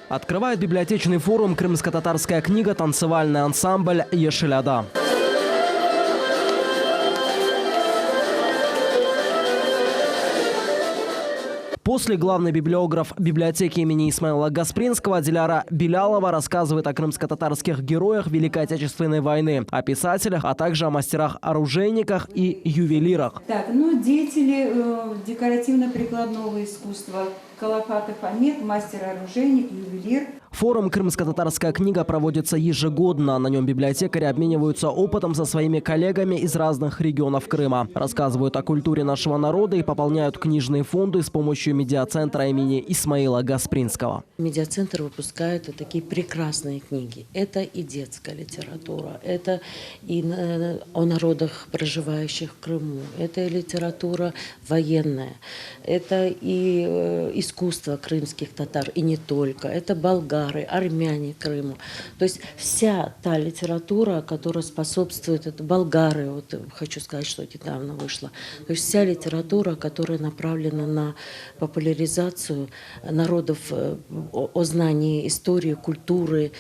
Открывает библиотечный форум «Крымско-татарская книга. Танцевальный ансамбль Ешеляда». После главный библиограф библиотеки имени Исмаила Гаспринского Диляра Белялова рассказывает о крымско-татарских героях Великой Отечественной войны, о писателях, а также о мастерах-оружейниках и ювелирах. Деятели декоративно-прикладного искусства. Калафатов Амед, мастер-оружейник, ювелир. Форум «Крымско-татарская книга» проводится ежегодно. На нем библиотекари обмениваются опытом со своими коллегами из разных регионов Крыма. Рассказывают о культуре нашего народа и пополняют книжные фонды с помощью медиацентра имени Исмаила Гаспринского. Медиацентр выпускает такие прекрасные книги. Это и детская литература, это и о народах, проживающих в Крыму, это и литература военная, это и искусство крымских татар, и не только. Это болгары, армяне Крыму. То есть вся та литература, которая способствует, это болгары, хочу сказать, что недавно вышла. То есть вся литература, которая направлена на популяризацию народов, о знании истории, культуры,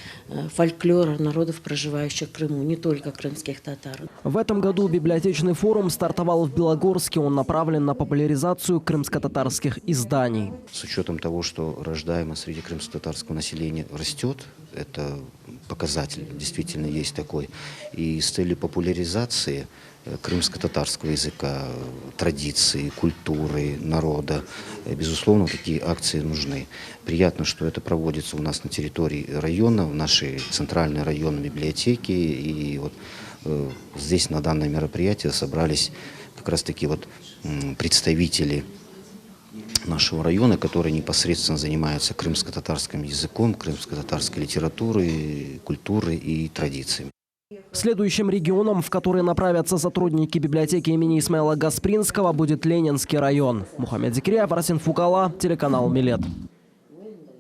фольклора народов, проживающих в Крыму, не только крымских татар. В этом году библиотечный форум стартовал в Белогорске. Он направлен на популяризацию крымско-татарских изданий. С учетом того, что рождаемость среди крымско-татарского населения растет, это показатель, действительно есть такой. И с целью популяризации крымско-татарского языка, традиций, культуры, народа, безусловно, такие акции нужны. Приятно, что это проводится у нас на территории района, в нашей центральной районной библиотеке. И здесь на данное мероприятие собрались как раз-таки представители нашего района, которые непосредственно занимаются крымско-татарским языком, крымско-татарской литературой, культурой и традициями. Следующим регионом, в который направятся сотрудники библиотеки имени Исмаила Гаспринского, будет Ленинский район. Мухаммед Зикриев, Арсен Фукала, телеканал Милет.